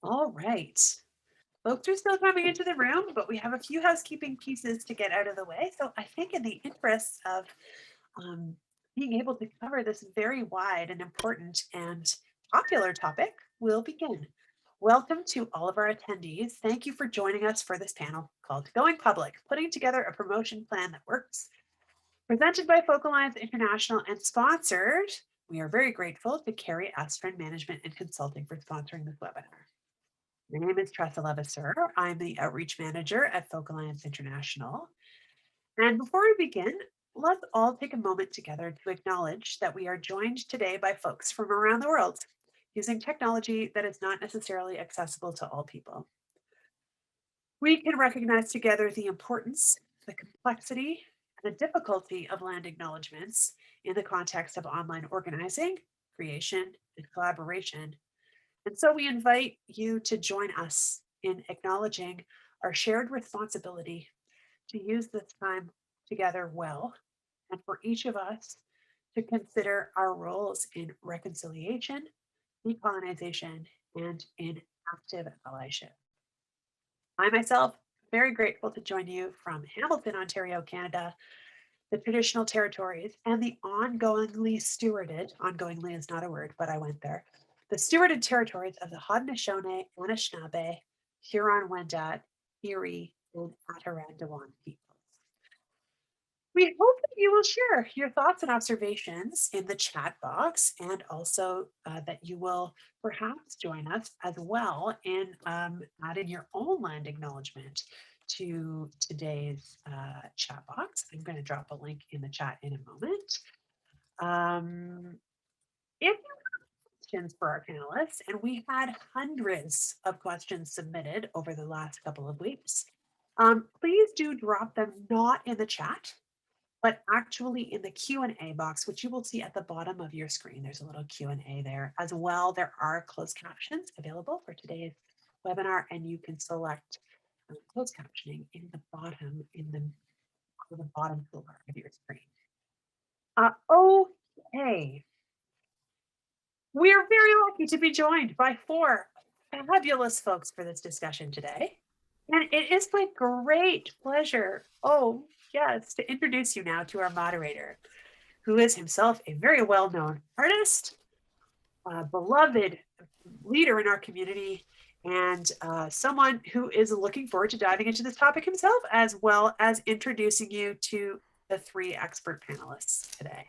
All right. Folks are still coming into the room, but we have a few housekeeping pieces to get out of the way. So I think in the interest of um, being able to cover this very wide and important and popular topic, we'll begin. Welcome to all of our attendees. Thank you for joining us for this panel called Going Public, Putting Together a Promotion Plan That Works. Presented by Focal Alliance International and sponsored, we are very grateful to Kari, Estrin Management and Consulting for sponsoring this webinar. My name is Tressa Levasseur. I'm the Outreach Manager at Focal Alliance International. And before we begin, let's all take a moment together to acknowledge that we are joined today by folks from around the world using technology that is not necessarily accessible to all people. We can recognize together the importance, the complexity, and the difficulty of land acknowledgements in the context of online organizing, creation, and collaboration. And so we invite you to join us in acknowledging our shared responsibility to use this time together well, and for each of us to consider our roles in reconciliation, decolonization, and in active allyship. I myself very grateful to join you from Hamilton, Ontario, Canada, the traditional territories, and the ongoingly is not a word, but I went there, the stewarded territories of the Haudenosaunee, Anishinaabe, Huron-Wendat, Erie, and Attarandawan peoples. We hope that you will share your thoughts and observations in the chat box, and also that you will perhaps join us as well in adding your own land acknowledgement to today's chat box. I'm going to drop a link in the chat in a moment. If you have questions for our panelists, and we had hundreds of questions submitted over the last couple of weeks, please do drop them not in the chat, but actually in the Q&A box, which you will see at the bottom of your screen. There's a little Q&A there as well. There are closed captions available for today's webinar, and you can select closed captioning in the bottom, the bottom toolbar of your screen. Okay. We're very lucky to be joined by four fabulous folks for this discussion today. And it is my great pleasure, yes, to introduce you now to our moderator, who is himself a very well-known artist, a beloved leader in our community, and someone who is looking forward to diving into this topic himself, as well as introducing you to the three expert panelists today.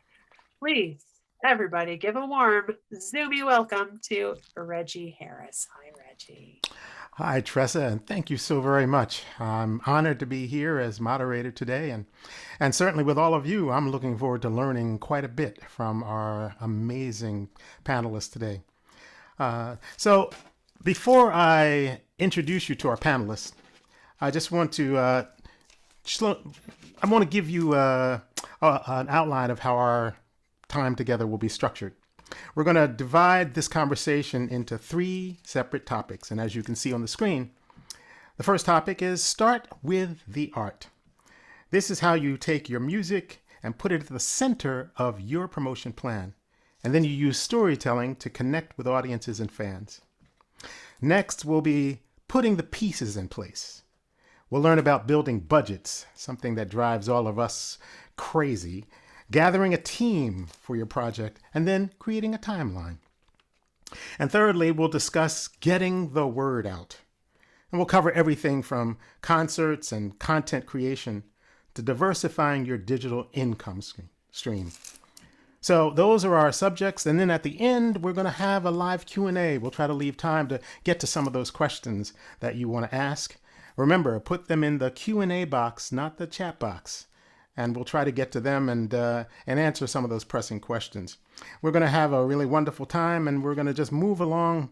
Please, everybody, give a warm, zoomy welcome to Reggie Harris. Hi, Reggie. Hi, Tressa, and thank you so very much. I'm honored to be here as moderator today, and certainly with all of you, I'm looking forward to learning quite a bit from our amazing panelists today. So before I introduce you to our panelists, I just want to give you an outline of how our time together will be structured. We're going to divide this conversation into three separate topics. And as you can see on the screen, the first topic is start with the art. This is how you take your music and put it at the center of your promotion plan. And then you use storytelling to connect with audiences and fans. Next will be putting the pieces in place. We'll learn about building budgets, something that drives all of us crazy, gathering a team for your project, and then creating a timeline. And thirdly, we'll discuss getting the word out. And we'll cover everything from concerts and content creation to diversifying your digital income stream. So those are our subjects. And then at the end, we're going to have a live Q&A. We'll try to leave time to get to some of those questions that you want to ask. Remember, put them in the Q&A box, not the chat box. And we'll try to get to them and answer some of those pressing questions. We're going to have a really wonderful time, and we're going to just move along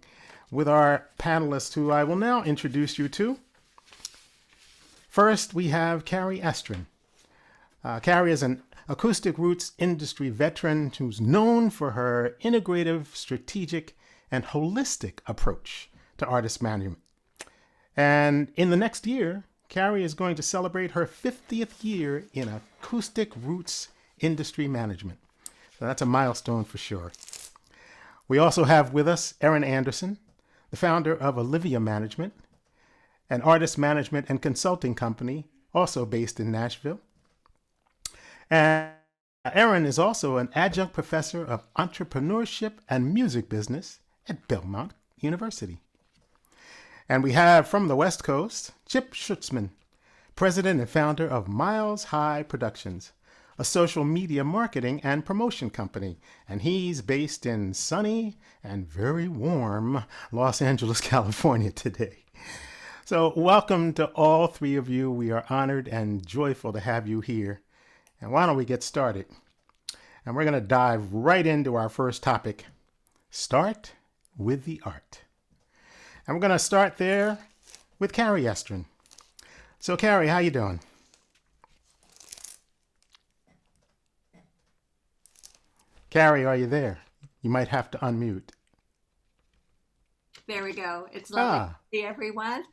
with our panelists, who I will now introduce you to. First, we have Kari Estrin. Kari is an acoustic roots industry veteran who's known for her integrative, strategic, and holistic approach to artist management. And in the next year, Kari is going to celebrate her 50th year in acoustic roots industry management. So that's a milestone for sure. We also have with us Erin Anderson, the founder of Olivia Management, an artist management and consulting company also based in Nashville. And Erin is also an adjunct professor of entrepreneurship and music business at Belmont University. And we have from the West Coast, Chip Schutzman, president and founder of Miles High Productions, a social media marketing and promotion company. And he's based in sunny and very warm Los Angeles, California today. So welcome to all three of you. We are honored and joyful to have you here. And why don't we get started? And we're going to dive right into our first topic. Start with the art. And we're going to start there with Kari Estrin. So Kari, how you doing? Kari, are you there? You might have to unmute. There we go. It's lovely to see everyone.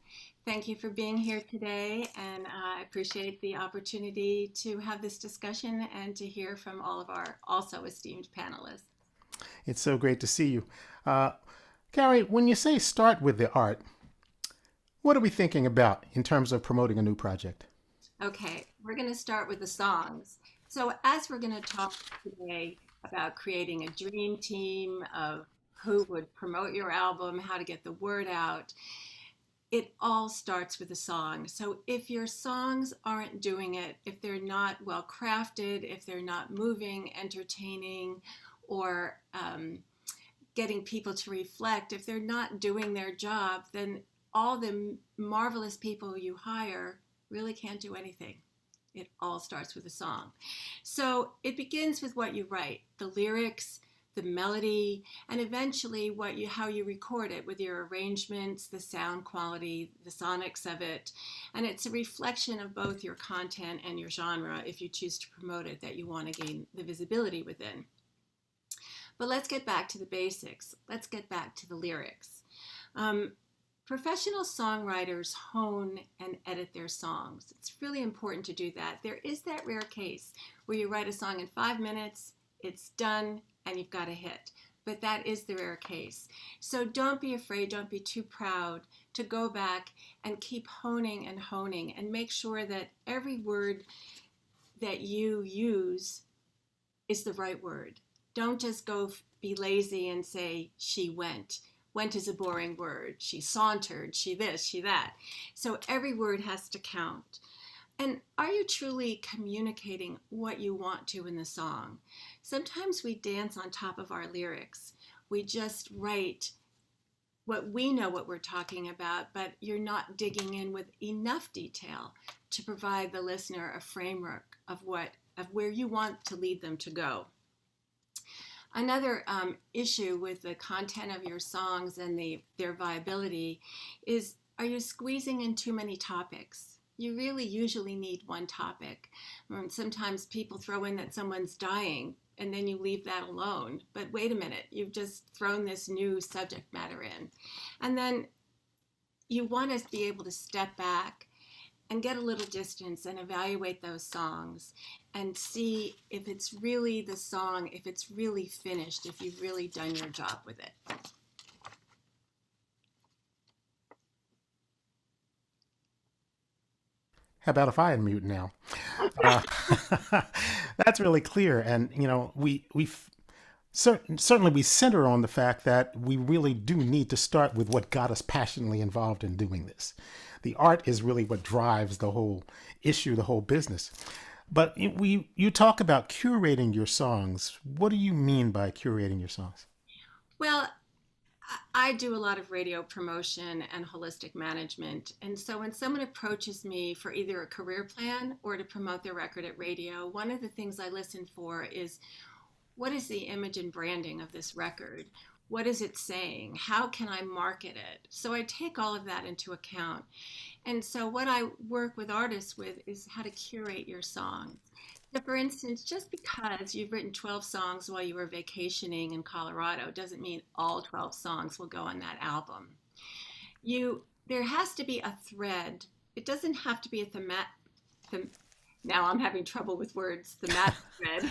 Thank you for being here today, and I appreciate the opportunity to have this discussion and to hear from all of our also esteemed panelists. It's so great to see you. Kari, when you say start with the art, what are we thinking about in terms of promoting a new project? Okay, we're going to start with the songs. So as we're going to talk today about creating a dream team of who would promote your album, how to get the word out, it all starts with a song. So if your songs aren't doing it, if they're not well crafted, if they're not moving, entertaining, or getting people to reflect, if they're not doing their job, then all the marvelous people you hire really can't do anything. It all starts with a song. So it begins with what you write, the lyrics, the melody, and eventually how you record it with your arrangements, the sound quality, the sonics of it. And it's a reflection of both your content and your genre, if you choose to promote it, that you want to gain the visibility within. But let's get back to the basics. Let's get back to the lyrics. Professional songwriters hone and edit their songs. It's really important to do that. There is that rare case where you write a song in 5 minutes, it's done, and you've got a hit. But that is the rare case. So don't be afraid, don't be too proud to go back and keep honing and make sure that every word that you use is the right word. Don't just go be lazy and say, she went. Went is a boring word. She sauntered, she this, she that. So every word has to count. And are you truly communicating what you want to in the song? Sometimes we dance on top of our lyrics. We just write what we know what we're talking about, but you're not digging in with enough detail to provide the listener a framework of where you want to lead them to go. Another issue with the content of your songs and their viability is, are you squeezing in too many topics? You really usually need one topic. Sometimes people throw in that someone's dying and then you leave that alone. But wait a minute, you've just thrown this new subject matter in. And then you want to be able to step back and get a little distance and evaluate those songs and see if it's really the song, if it's really finished, if you've really done your job with it. How about if I unmute now? That's really clear. And, you know, certainly we center on the fact that we really do need to start with what got us passionately involved in doing this. The art is really what drives the whole issue, the whole business. But you talk about curating your songs. What do you mean by curating your songs? Well, I do a lot of radio promotion and holistic management. And so when someone approaches me for either a career plan or to promote their record at radio, one of the things I listen for is, what is the image and branding of this record? What is it saying? How can I market it? So I take all of that into account. And so what I work with artists with is how to curate your song. So for instance, just because you've written 12 songs while you were vacationing in Colorado doesn't mean all 12 songs will go on that album. There has to be a thread. It doesn't have to be a now I'm having trouble with words, thematic thread.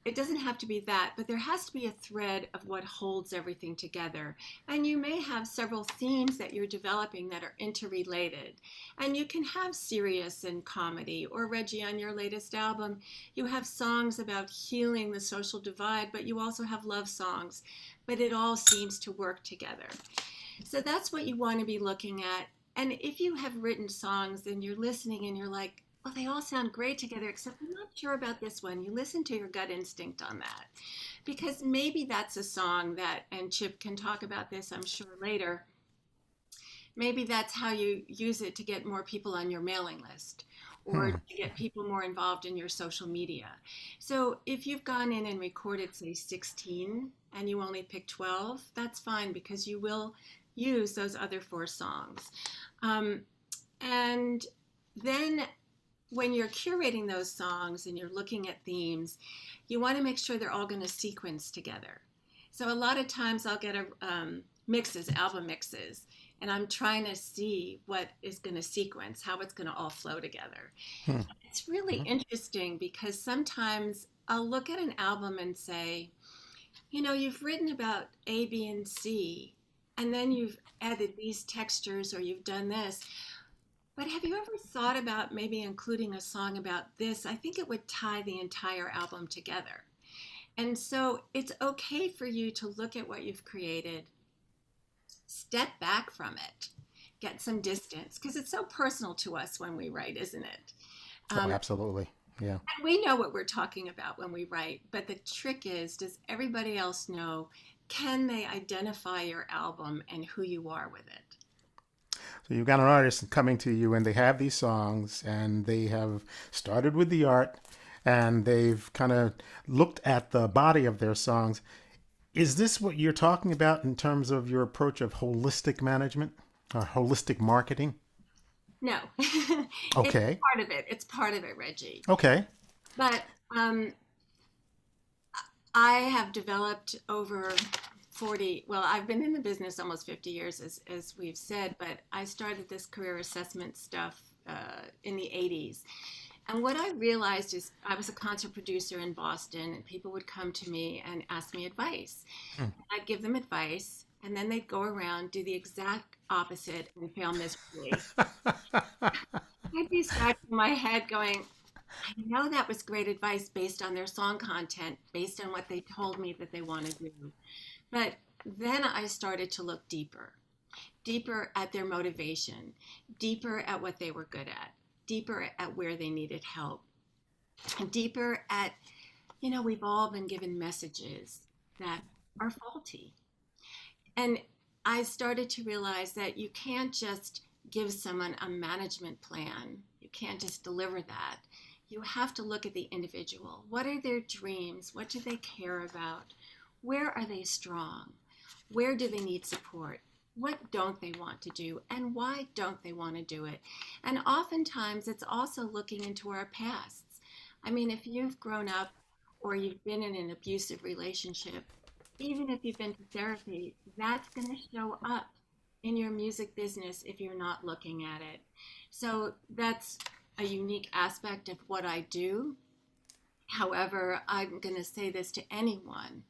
it doesn't have to be that, but there has to be a thread of what holds everything together. And you may have several themes that you're developing that are interrelated. And you can have serious and comedy, or Reggie, on your latest album, you have songs about healing the social divide, but you also have love songs, but it all seems to work together. So that's what you want to be looking at. And if you have written songs and you're listening and you're like, well, they all sound great together, except I'm not sure about this one. You listen to your gut instinct on that. Because maybe that's a song that, and Chip can talk about this, I'm sure, later. Maybe that's how you use it to get more people on your mailing list, or to get people more involved in your social media. So if you've gone in and recorded, say, 16, and you only pick 12, that's fine, because you will use those other 4 songs. And then when you're curating those songs and you're looking at themes, you want to make sure they're all going to sequence together. So a lot of times I'll get mixes, album mixes, and I'm trying to see what is going to sequence, how it's going to all flow together. It's really interesting, because sometimes I'll look at an album and say, you know, you've written about A, B, and C, and then you've added these textures, or you've done this. But have you ever thought about maybe including a song about this? I think it would tie the entire album together. And so it's okay for you to look at what you've created, step back from it, get some distance, because it's so personal to us when we write, isn't it? Oh, absolutely. Yeah. And we know what we're talking about when we write, but the trick is, does everybody else know? Can they identify your album and who you are with it? So you've got an artist coming to you and they have these songs and they have started with the art and they've kind of looked at the body of their songs. Is this what you're talking about in terms of your approach of holistic management or holistic marketing? No. Okay. It's part of it. It's part of it, Reggie. Okay. But I have developed over 40, well, I've been in the business almost 50 years, as we've said, but I started this career assessment stuff in the 80s. And what I realized is I was a concert producer in Boston, and people would come to me and ask me advice. I'd give them advice, and then they'd go around, do the exact opposite, and fail miserably. I'd be scratching my head going, I know that was great advice based on their song content, based on what they told me that they want to do. But then I started to look deeper at their motivation, deeper at what they were good at, deeper at where they needed help, and deeper at, you know, we've all been given messages that are faulty. And I started to realize that you can't just give someone a management plan. You can't just deliver that. You have to look at the individual. What are their dreams? What do they care about? Where are they strong? Where do they need support? What don't they want to do? And why don't they want to do it? And oftentimes it's also looking into our pasts. I mean, if you've grown up or you've been in an abusive relationship, even if you've been to therapy, that's going to show up in your music business if you're not looking at it. So that's a unique aspect of what I do. However, I'm going to say this to anyone.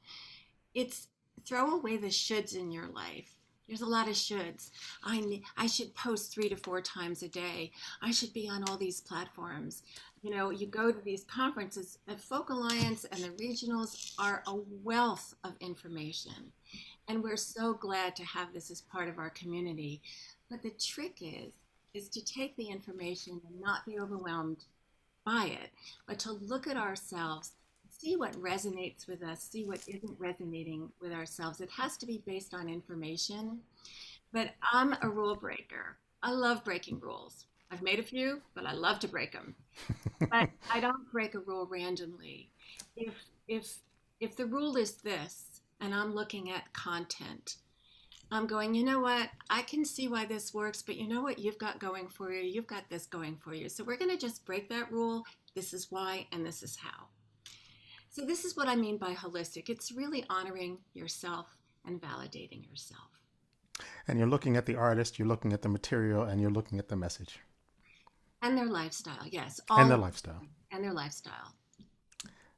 It's throw away the shoulds in your life. There's a lot of shoulds. I should post 3 to 4 times a day. I should be on all these platforms. You know, you go to these conferences, the Folk Alliance and the regionals are a wealth of information. And we're so glad to have this as part of our community. But the trick is to take the information and not be overwhelmed by it, but to look at ourselves, see what resonates with us, see what isn't resonating with ourselves. It has to be based on information, but I'm a rule breaker. I love breaking rules. I've made a few, but I love to break them. But I don't break a rule randomly. If the rule is this, and I'm looking at content, I'm going, you know what? I can see why this works, but you know what you've got going for you? You've got this going for you. So we're going to just break that rule. This is why, and this is how. So this is what I mean by holistic. It's really honoring yourself and validating yourself. And you're looking at the artist, you're looking at the material, and you're looking at the message. And their lifestyle, yes. And their lifestyle. And their lifestyle.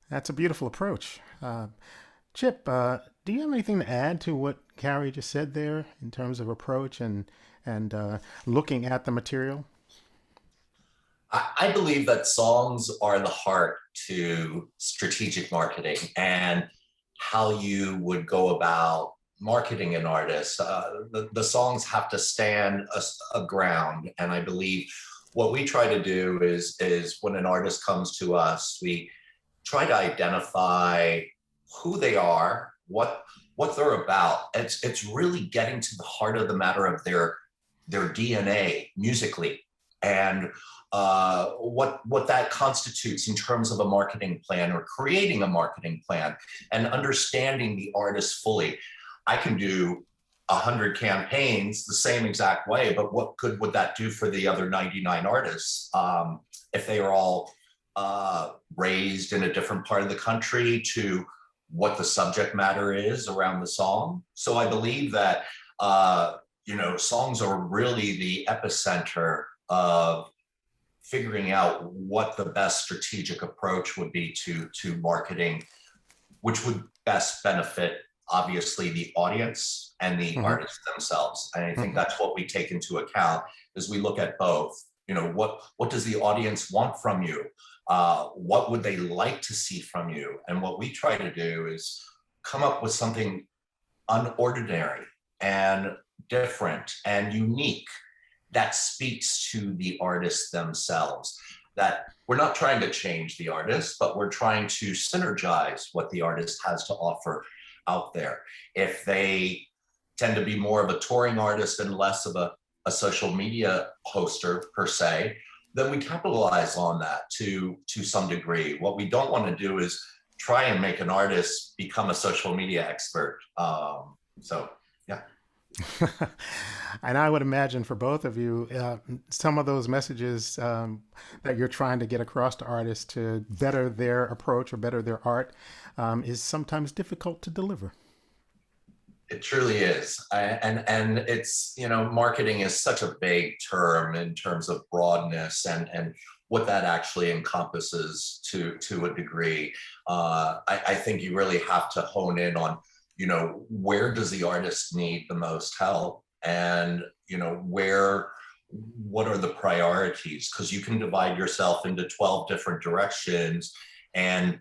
That's a beautiful approach. Chip, do you have anything to add to what Kari just said there in terms of approach and looking at the material? I believe that songs are the heart to strategic marketing and how you would go about marketing an artist. The songs have to stand a ground. And I believe what we try to do is when an artist comes to us, we try to identify who they are, what they're about. It's really getting to the heart of the matter of their DNA musically, and what that constitutes in terms of a marketing plan or creating a marketing plan and understanding the artist fully. I can do 100 campaigns the same exact way, but what good would that do for the other 99 artists if they are all raised in a different part of the country to what the subject matter is around the song? So I believe that songs are really the epicenter of figuring out what the best strategic approach would be to marketing, which would best benefit obviously the audience and the artists themselves. And I think that's what we take into account as we look at both. What does the audience want from you? What would they like to see from you? And what we try to do is come up with something unordinary and different and unique that speaks to the artists themselves. That we're not trying to change the artist, but we're trying to synergize what the artist has to offer out there. If they tend to be more of a touring artist and less of a social media poster per se, then we capitalize on that to some degree. What we don't want to do is try and make an artist become a social media expert. Yeah. And I would imagine for both of you, some of those messages that you're trying to get across to artists to better their approach or better their art is sometimes difficult to deliver. It truly is. And it's, marketing is such a vague term in terms of broadness and what that actually encompasses to a degree. I think you really have to hone in on, where does the artist need the most help? And, what are the priorities? Because you can divide yourself into 12 different directions and,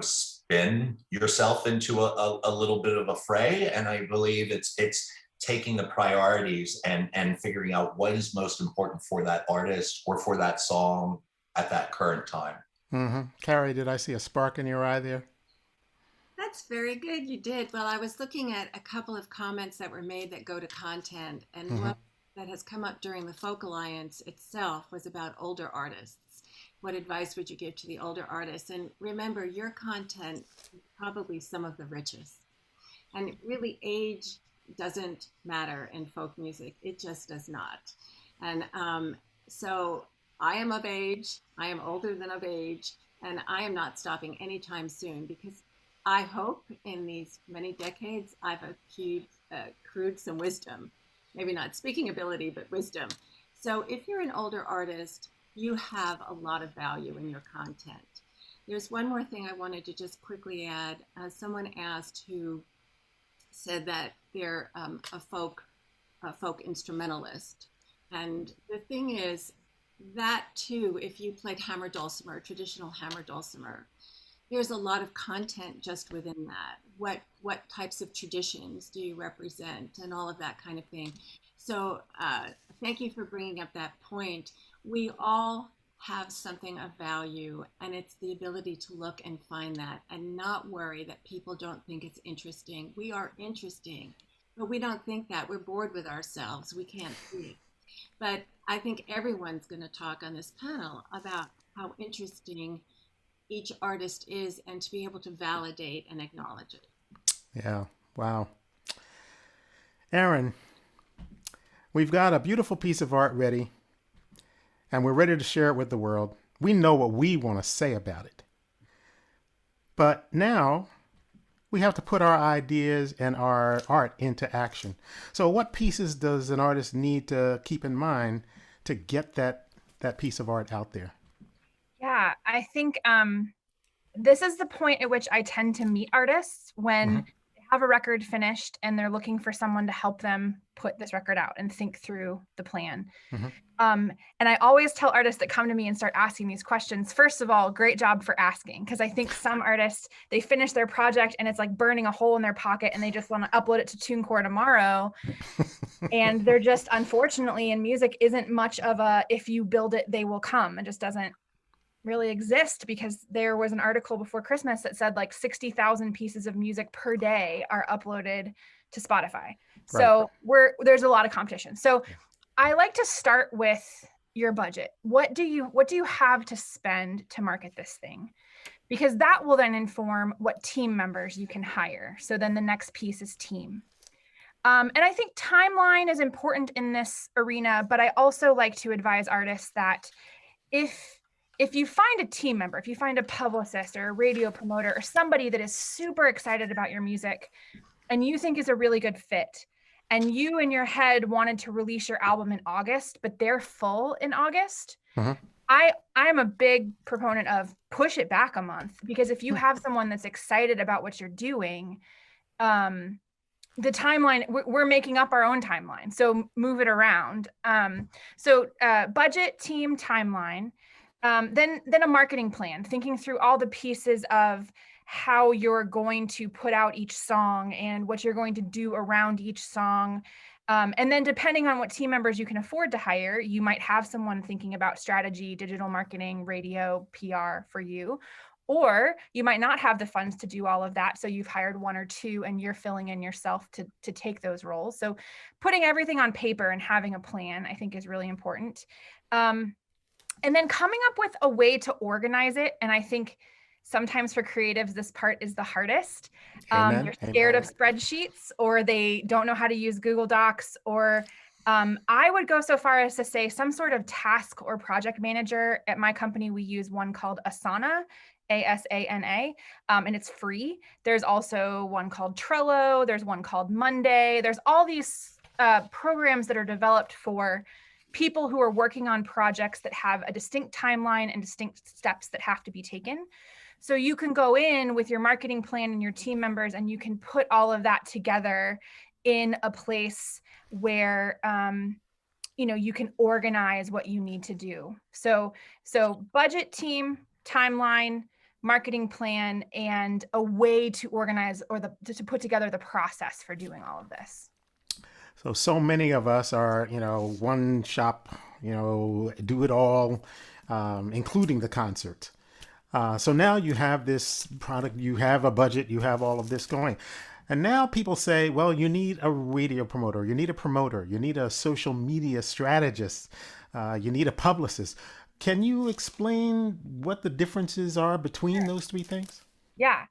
spin yourself into a little bit of a fray. And I believe it's taking the priorities and figuring out what is most important for that artist or for that song at that current time. Kari, did I see a spark in your eye there? That's very good. You did. Well, I was looking at a couple of comments that were made that go to content, and one that has come up during the Folk Alliance itself was about older artists. What advice would you give to the older artists? And remember, your content is probably some of the richest. And really, age doesn't matter in folk music. It just does not. And so I am of age. I am older than of age. And I am not stopping anytime soon because I hope in these many decades I've accrued some wisdom. Maybe not speaking ability, but wisdom. So if you're an older artist, you have a lot of value in your content. There's one more thing I wanted to just quickly add. Someone asked who said that they're a folk instrumentalist. And the thing is that too, if you played hammer dulcimer, traditional hammer dulcimer, there's a lot of content just within that. What types of traditions do you represent and all of that kind of thing. So thank you for bringing up that point. We all have something of value, and it's the ability to look and find that and not worry that people don't think it's interesting. We are interesting, but we don't think that. We're bored with ourselves. We can't see. But I think everyone's going to talk on this panel about how interesting each artist is and to be able to validate and acknowledge it. Yeah. Wow. Erin, we've got a beautiful piece of art ready, and we're ready to share it with the world. We know what we want to say about it. But now we have to put our ideas and our art into action. So what pieces does an artist need to keep in mind to get that piece of art out there? Yeah, I think this is the point at which I tend to meet artists when they have a record finished and they're looking for someone to help them put this record out and think through the plan. And I always tell artists that come to me and start asking these questions, first of all, great job for asking, because I think some artists, they finish their project and it's like burning a hole in their pocket and they just want to upload it to TuneCore tomorrow. And they're just, unfortunately, in music isn't much of a, if you build it, they will come. It just doesn't really exist, because there was an article before Christmas that said like 60,000 pieces of music per day are uploaded to Spotify. So there's a lot of competition. So I like to start with your budget. What do you have to spend to market this thing? Because that will then inform what team members you can hire. So then the next piece is team. And I think timeline is important in this arena, but I also like to advise artists that if you find a team member, if you find a publicist or a radio promoter or somebody that is super excited about your music and you think is a really good fit, and you in your head wanted to release your album in August, but they're full in August, I'm a big proponent of push it back a month, because if you have someone that's excited about what you're doing, the timeline, we're making up our own timeline. So move it around. Budget, team, timeline. Then a marketing plan, thinking through all the pieces of how you're going to put out each song and what you're going to do around each song. And then depending on what team members you can afford to hire, you might have someone thinking about strategy, digital marketing, radio, PR for you, or you might not have the funds to do all of that. So you've hired one or two and you're filling in yourself to take those roles. So putting everything on paper and having a plan, I think, is really important. And then coming up with a way to organize it. And I think sometimes for creatives, this part is the hardest. They're scared of spreadsheets, or they don't know how to use Google Docs, or I would go so far as to say some sort of task or project manager. At my company, we use one called Asana, ASANA, and it's free. There's also one called Trello. There's one called Monday. There's all these programs that are developed for people who are working on projects that have a distinct timeline and distinct steps that have to be taken. So you can go in with your marketing plan and your team members, and you can put all of that together in a place where you can organize what you need to do. So budget, team, timeline, marketing plan, and a way to organize or to put together the process for doing all of this. So many of us are, one shop, do it all, including the concert. So now you have this product, you have a budget, you have all of this going. And now people say, well, you need a radio promoter, you need a promoter, you need a social media strategist, you need a publicist. Can you explain what the differences are between those three things? Yeah.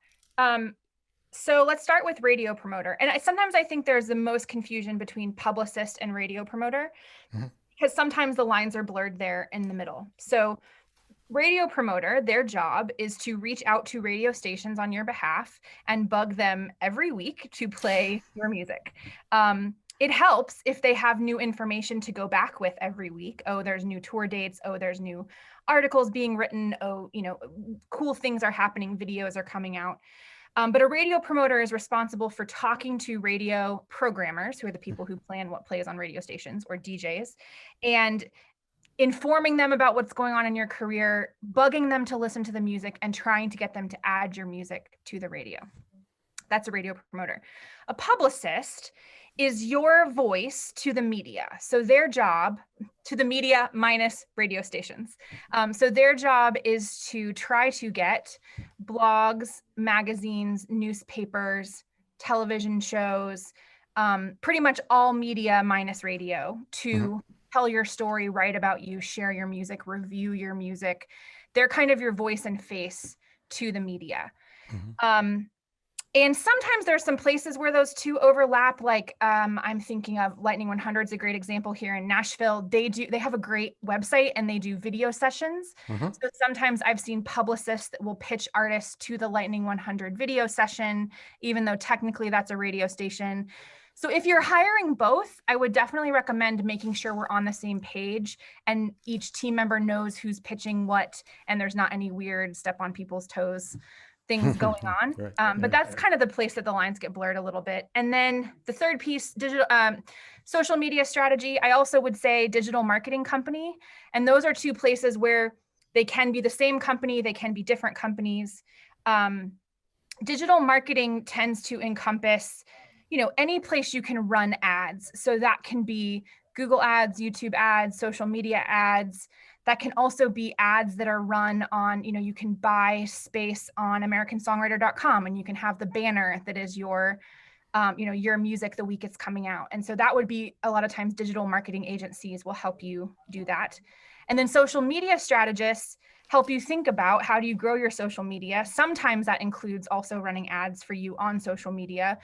So let's start with radio promoter. And sometimes I think there's the most confusion between publicist and radio promoter, because sometimes the lines are blurred there in the middle. So radio promoter, their job is to reach out to radio stations on your behalf and bug them every week to play your music. It helps if they have new information to go back with every week. Oh, there's new tour dates. Oh, there's new articles being written. Oh, cool things are happening. Videos are coming out. But a radio promoter is responsible for talking to radio programmers, who are the people who plan what plays on radio stations, or DJs, and informing them about what's going on in your career, bugging them to listen to the music, and trying to get them to add your music to the radio. That's a radio promoter. A publicist is your voice to the media. So their job, to the media minus radio stations. So their job is to try to get blogs, magazines, newspapers, television shows, pretty much all media minus radio to tell your story, write about you, share your music, review your music. They're kind of your voice and face to the media. And sometimes there's some places where those two overlap. Like I'm thinking of Lightning 100 is a great example here in Nashville. They have a great website and they do video sessions. So sometimes I've seen publicists that will pitch artists to the Lightning 100 video session, even though technically that's a radio station. So if you're hiring both, I would definitely recommend making sure we're on the same page and each team member knows who's pitching what, and there's not any weird step on people's toes things going on. Right. But that's kind of the place that the lines get blurred a little bit. And then the third piece, digital, social media strategy. I also would say digital marketing company. And those are two places where they can be the same company, they can be different companies. Digital marketing tends to encompass, any place you can run ads. So that can be Google ads, YouTube ads, social media ads. That can also be ads that are run on, you can buy space on americansongwriter.com and you can have the banner that is your music the week it's coming out. And so that would be a lot of times digital marketing agencies will help you do that. And then social media strategists help you think about how do you grow your social media. Sometimes that includes also running ads for you on social media.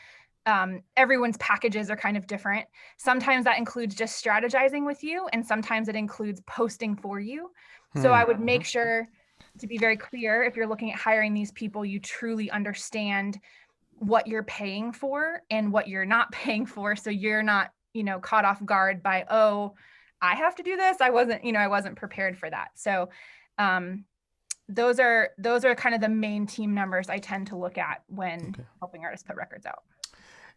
Everyone's packages are kind of different. Sometimes that includes just strategizing with you, and sometimes it includes posting for you. So I would make sure to be very clear, if you're looking at hiring these people, you truly understand what you're paying for and what you're not paying for. So you're not, caught off guard by, oh, I have to do this. I wasn't prepared for that. So those are kind of the main team numbers I tend to look at when helping artists put records out.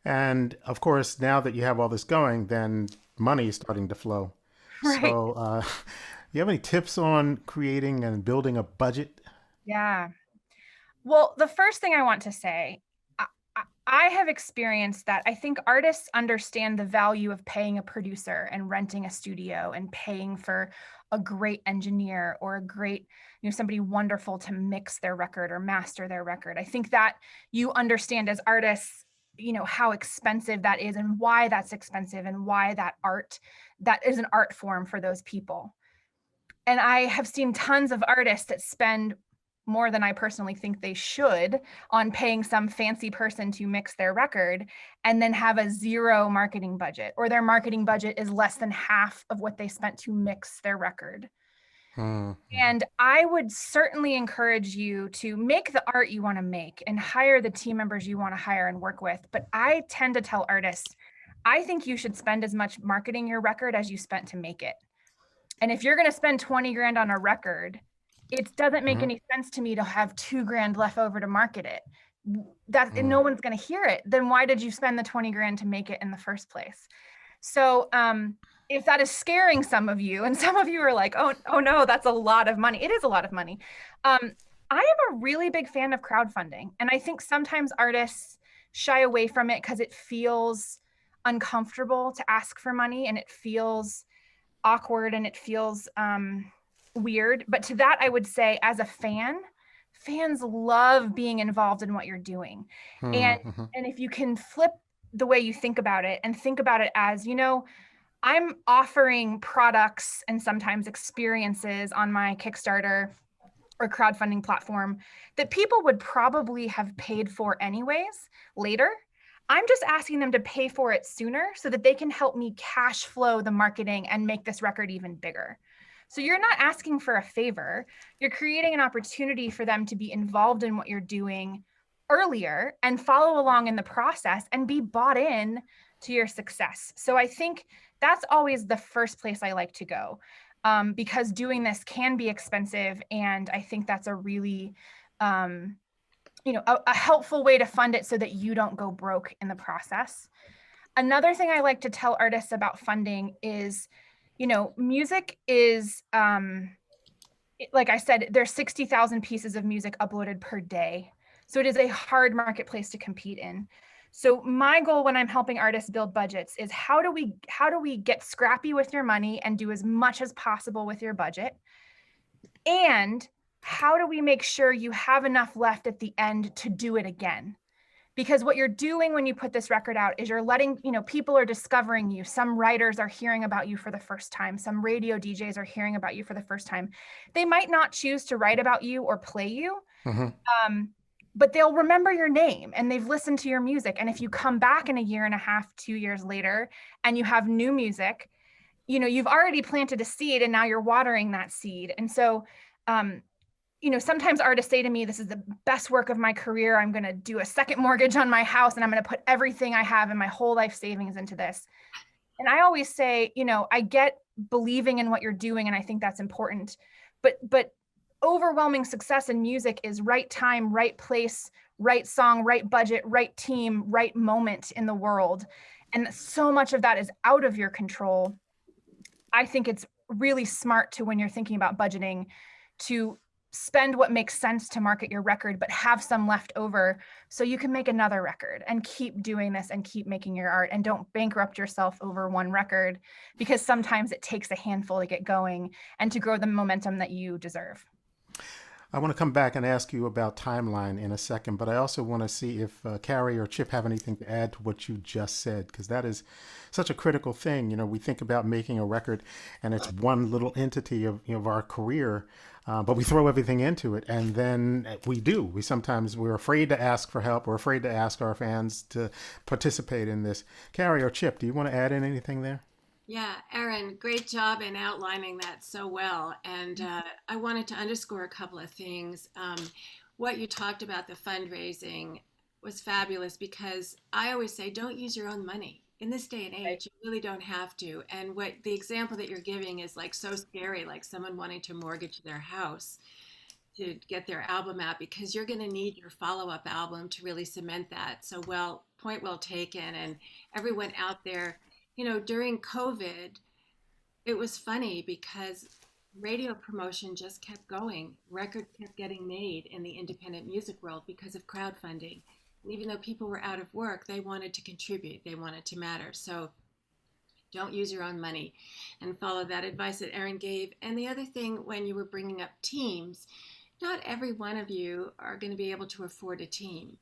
And of course, now that you have all this going, then money is starting to flow. Right. So you have any tips on creating and building a budget? Yeah. Well, the first thing I want to say, I have experienced that I think artists understand the value of paying a producer and renting a studio and paying for a great engineer or a great, somebody wonderful to mix their record or master their record. I think that you understand as artists, how expensive that is and why that's expensive and why that is an art form for those people. And I have seen tons of artists that spend more than I personally think they should on paying some fancy person to mix their record and then have a zero marketing budget, or their marketing budget is less than half of what they spent to mix their record. And I would certainly encourage you to make the art you want to make and hire the team members you want to hire and work with. But I tend to tell artists, I think you should spend as much marketing your record as you spent to make it. And if you're going to spend 20 grand on a record, it doesn't make any sense to me to have $2,000 left over to market it. And no one's going to hear it. Then why did you spend the 20 grand to make it in the first place? So if that is scaring some of you, and some of you are like, oh no, that's a lot of money. It is a lot of money. I am a really big fan of crowdfunding. And I think sometimes artists shy away from it because it feels uncomfortable to ask for money and it feels awkward and it feels weird. But to that, I would say as a fan, fans love being involved in what you're doing. And if you can flip the way you think about it and think about it as, I'm offering products and sometimes experiences on my Kickstarter or crowdfunding platform that people would probably have paid for anyways later. I'm just asking them to pay for it sooner so that they can help me cash flow the marketing and make this record even bigger. So you're not asking for a favor. You're creating an opportunity for them to be involved in what you're doing earlier and follow along in the process and be bought in to your success. So I think that's always the first place I like to go because doing this can be expensive. And I think that's a really, a helpful way to fund it so that you don't go broke in the process. Another thing I like to tell artists about funding is, music is, like I said, there's 60,000 pieces of music uploaded per day. So it is a hard marketplace to compete in. So my goal when I'm helping artists build budgets is how do we get scrappy with your money and do as much as possible with your budget? And how do we make sure you have enough left at the end to do it again? Because what you're doing when you put this record out is you're letting, people are discovering you. Some writers are hearing about you for the first time. Some radio DJs are hearing about you for the first time. They might not choose to write about you or play you, but they'll remember your name and they've listened to your music. And if you come back in a year and a half, 2 years later, and you have new music, you've already planted a seed and now you're watering that seed. And so sometimes artists say to me, this is the best work of my career. I'm going to do a second mortgage on my house and I'm going to put everything I have and my whole life savings into this. And I always say, I get believing in what you're doing, and I think that's important. But overwhelming success in music is right time, right place, right song, right budget, right team, right moment in the world. And so much of that is out of your control. I think it's really smart to, when you're thinking about budgeting, to spend what makes sense to market your record, but have some left over so you can make another record and keep doing this and keep making your art, and don't bankrupt yourself over one record, because sometimes it takes a handful to get going and to grow the momentum that you deserve. I want to come back and ask you about timeline in a second, but I also want to see if Kari or Chip have anything to add to what you just said, because that is such a critical thing. We think about making a record and it's one little entity of our career, but we throw everything into it, and then we're afraid to ask for help. We're afraid to ask our fans to participate in this. Kari or Chip, do you want to add in anything there? Yeah, Erin, great job in outlining that so well. And I wanted to underscore a couple of things. What you talked about, the fundraising, was fabulous, because I always say, don't use your own money. In this day and age, you really don't have to. And what the example that you're giving is like so scary, like someone wanting to mortgage their house to get their album out, because you're going to need your follow-up album to really cement that. So point well taken. And everyone out there, during COVID, it was funny because radio promotion just kept going. Records kept getting made in the independent music world because of crowdfunding. And even though people were out of work, they wanted to contribute. They wanted to matter. So don't use your own money, and follow that advice that Erin gave. And the other thing, when you were bringing up teams, not every one of you are going to be able to afford a team.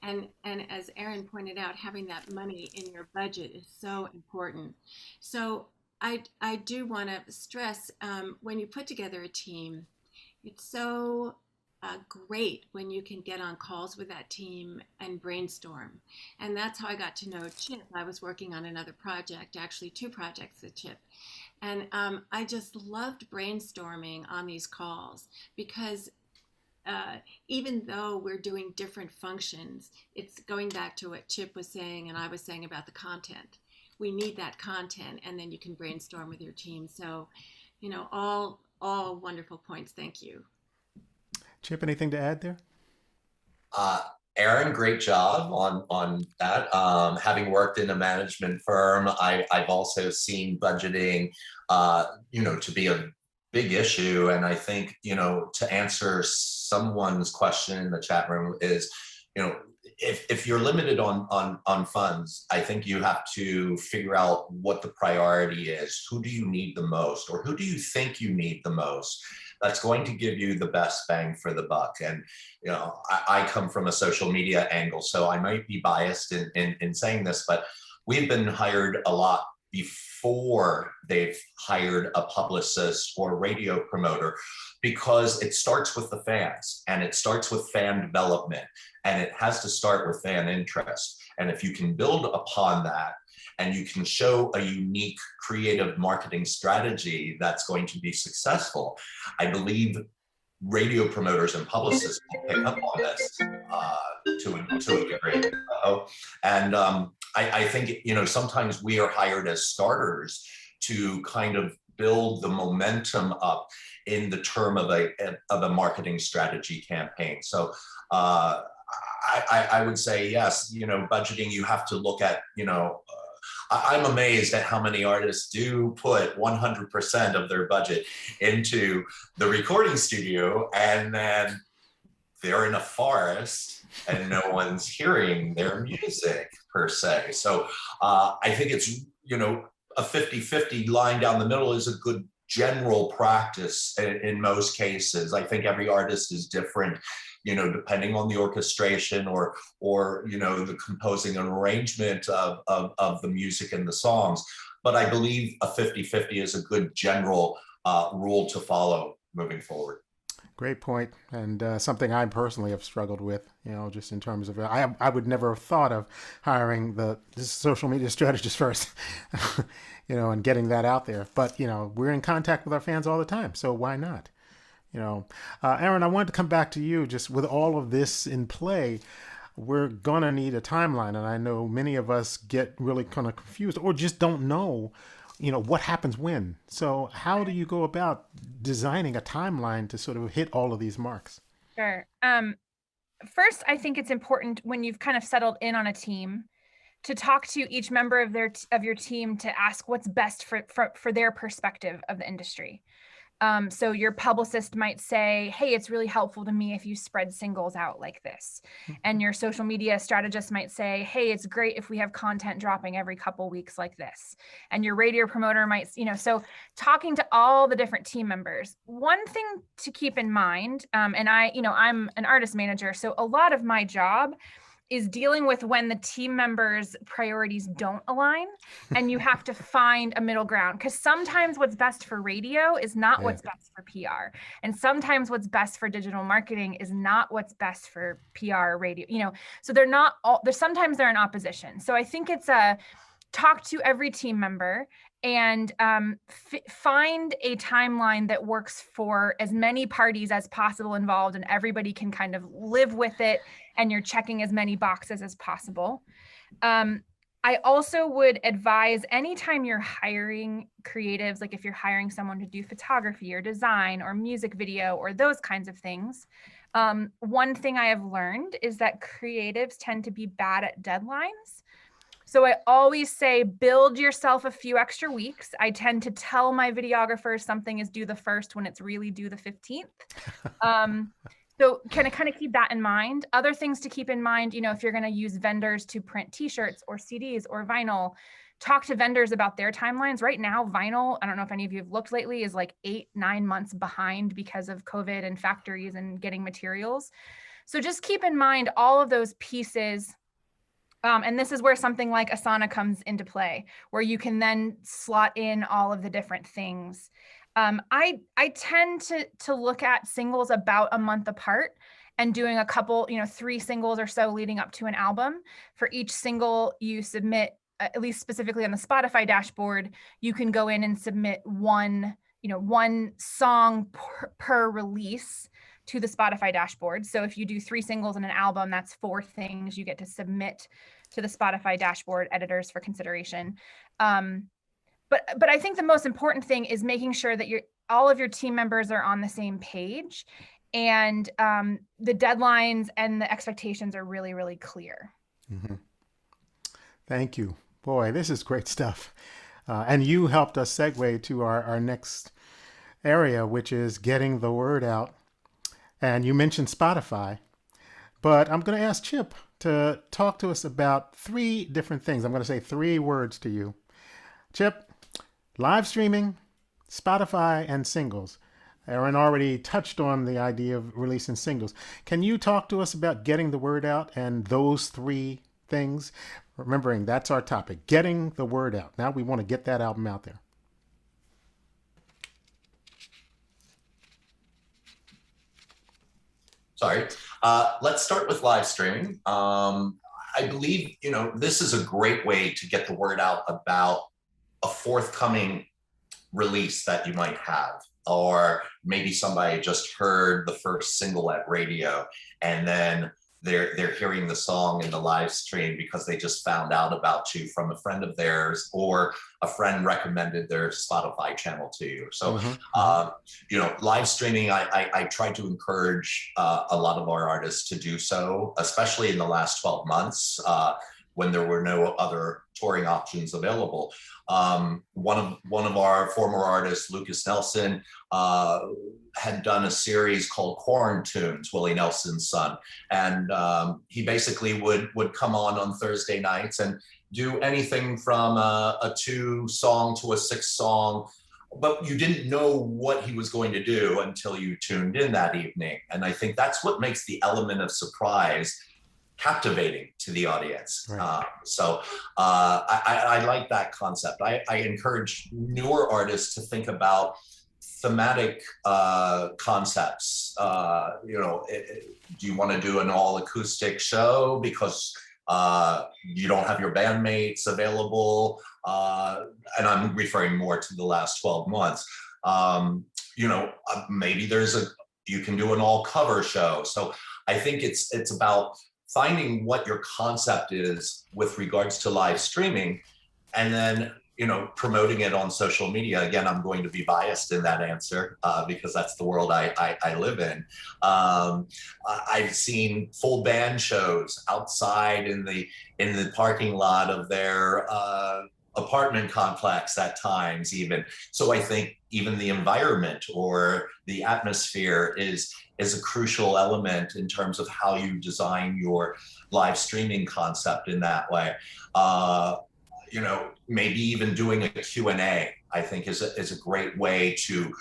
And as Erin pointed out, having that money in your budget is so important. So I do want to stress, when you put together a team, it's so great when you can get on calls with that team and brainstorm. And that's how I got to know Chip. I was working on another project, actually 2 projects with Chip. And I just loved brainstorming on these calls, because even though we're doing different functions, it's going back to what Chip was saying and I was saying about the content. We need that content, and then you can brainstorm with your team. So, all wonderful points. Thank you. Chip, anything to add there? Erin, great job on that. Having worked in a management firm, I've also seen budgeting, to be a big issue. And I think, to answer someone's question in the chat room is, if you're limited on funds, I think you have to figure out what the priority is. Who do you need the most, or who do you think you need the most? That's going to give you the best bang for the buck. And, I come from a social media angle, so I might be biased in saying this, but we've been hired a lot before they've hired a publicist or radio promoter, because it starts with the fans, and it starts with fan development, and it has to start with fan interest. And if you can build upon that, and you can show a unique creative marketing strategy that's going to be successful, I believe radio promoters and publicists will pick up on this to a degree. And I think, sometimes we are hired as starters to kind of build the momentum up in the term of a marketing strategy campaign. So I would say, yes, budgeting, you have to look at, I'm amazed at how many artists do put 100% of their budget into the recording studio, and then they're in a forest and no one's hearing their music per se. So I think it's, a 50-50 line down the middle is a good general practice in most cases. I think every artist is different, depending on the orchestration or the composing and arrangement of the music and the songs. But I believe a 50-50 is a good general rule to follow moving forward. Great point, and something I personally have struggled with, just in terms of, I would never have thought of hiring the social media strategist first, and getting that out there. But, we're in contact with our fans all the time, so why not? Erin, I wanted to come back to you. Just with all of this in play, we're gonna need a timeline, and I know many of us get really kind of confused or just don't know, what happens when. So how do you go about designing a timeline to sort of hit all of these marks? Sure. First, I think it's important when you've kind of settled in on a team to talk to each member of your team to ask what's best for their perspective of the industry. So your publicist might say, hey, it's really helpful to me if you spread singles out like this. And your social media strategist might say, hey, it's great if we have content dropping every couple weeks like this. And your radio promoter might, so talking to all the different team members. One thing to keep in mind, and I'm an artist manager, so a lot of my job is dealing with when the team members' priorities don't align, and you have to find a middle ground, because sometimes what's best for radio is not what's best for PR, and sometimes what's best for digital marketing is not what's best for PR or radio. So they're not all. Sometimes they're in opposition. So I think it's talk to every team member and find a timeline that works for as many parties as possible involved, and everybody can kind of live with it, and you're checking as many boxes as possible. I also would advise anytime you're hiring creatives, like if you're hiring someone to do photography or design or music video or those kinds of things, one thing I have learned is that creatives tend to be bad at deadlines. So I always say, build yourself a few extra weeks. I tend to tell my videographers something is due the 1st when it's really due the 15th. So kind of keep that in mind. Other things to keep in mind, if you're going to use vendors to print t-shirts or CDs or vinyl, talk to vendors about their timelines. Right now, vinyl, I don't know if any of you have looked lately, is like 8-9 months behind because of COVID and factories and getting materials. So just keep in mind all of those pieces. And this is where something like Asana comes into play, where you can then slot in all of the different things. I tend to look at singles about a month apart and doing a couple, 3 singles or so leading up to an album. For each single you submit, at least specifically on the Spotify dashboard, you can go in and submit one song per release to the Spotify dashboard. So if you do 3 singles in an album, that's 4 things you get to submit to the Spotify dashboard editors for consideration. But I think the most important thing is making sure that all of your team members are on the same page, and the deadlines and the expectations are really, really clear. Mm-hmm. Thank you. Boy, this is great stuff. And you helped us segue to our next area, which is getting the word out. And you mentioned Spotify, but I'm going to ask Chip to talk to us about 3 different things. I'm going to say 3 words to you. Chip, live streaming, Spotify, and singles. Erin already touched on the idea of releasing singles. Can you talk to us about getting the word out and those 3 things? Remembering that's our topic, getting the word out. Now we want to get that album out there. Sorry. Let's start with live streaming. I believe, this is a great way to get the word out about a forthcoming release that you might have, or maybe somebody just heard the first single at radio and then they're hearing the song in the live stream because they just found out about you from a friend of theirs, or a friend recommended their Spotify channel to you. So, live streaming, I try to encourage a lot of our artists to do so, especially in the last 12 months when there were no other touring options available. One of our former artists, Lucas Nelson, had done a series called Quarantunes, Willie Nelson's son. And he basically would come on Thursday nights and do anything from a 2-song to a 6-song, but you didn't know what he was going to do until you tuned in that evening. And I think that's what makes the element of surprise captivating to the audience. Right. So I like that concept. I encourage newer artists to think about thematic concepts. Do you want to do an all acoustic show because you don't have your bandmates available? And I'm referring more to the last 12 months. Maybe there's You can do an all cover show. So I think it's about finding what your concept is with regards to live streaming, and then promoting it on social media. Again, I'm going to be biased in that answer because that's the world I live in. I've seen full band shows outside in the parking lot of their apartment complex at times even. So I think even the environment or the atmosphere is a crucial element in terms of how you design your live streaming concept in that way. Maybe even doing a Q&A, I think is a great way to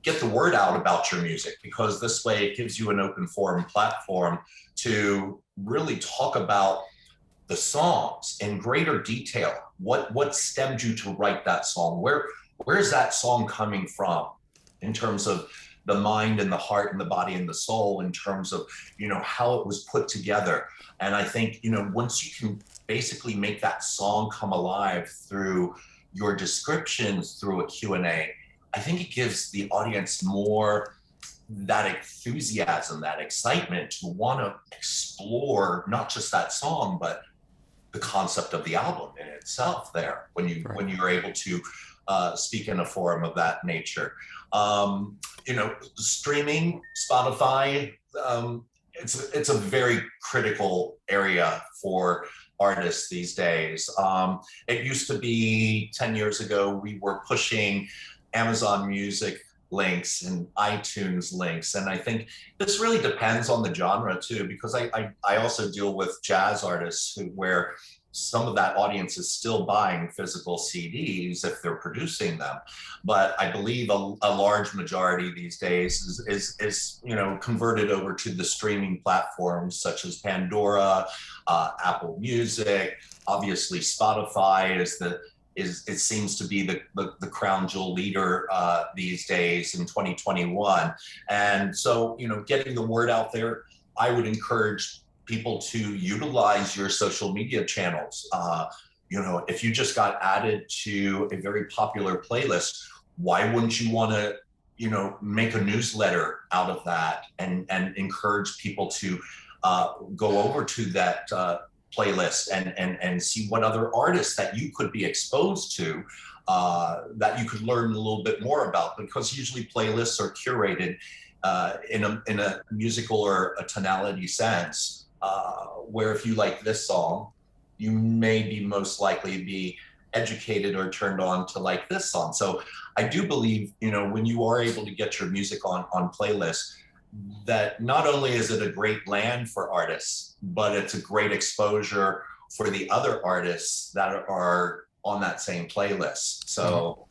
get the word out about your music, because this way it gives you an open forum platform to really talk about the songs in greater detail. What stemmed you to write that song? Where's that song coming from in terms of the mind and the heart and the body and the soul, in terms of, how it was put together. And I think, once you can basically make that song come alive through your descriptions through a Q&A, I think it gives the audience more that enthusiasm, that excitement to want to explore not just that song, but the concept of the album in itself there when you're able to speak in a forum of that nature. Streaming, Spotify, it's a very critical area for artists these days. It used to be 10 years ago, we were pushing Amazon Music links and iTunes links. And I think this really depends on the genre too, because I also deal with jazz artists where some of that audience is still buying physical CDs if they're producing them. But I believe a large majority these days is converted over to the streaming platforms such as Pandora, Apple Music. Obviously Spotify it seems to be the crown jewel leader these days in 2021. And so, getting the word out there, I would encourage people to utilize your social media channels. If you just got added to a very popular playlist, why wouldn't you want to, make a newsletter out of that and encourage people to go over to that playlist and see what other artists that you could be exposed to, that you could learn a little bit more about, because usually playlists are curated in a musical or a tonality sense, where if you like this song, you may be most likely be educated or turned on to like this song. So I do believe, when you are able to get your music on playlists, that not only is it a great land for artists, but it's a great exposure for the other artists that are on that same playlist. So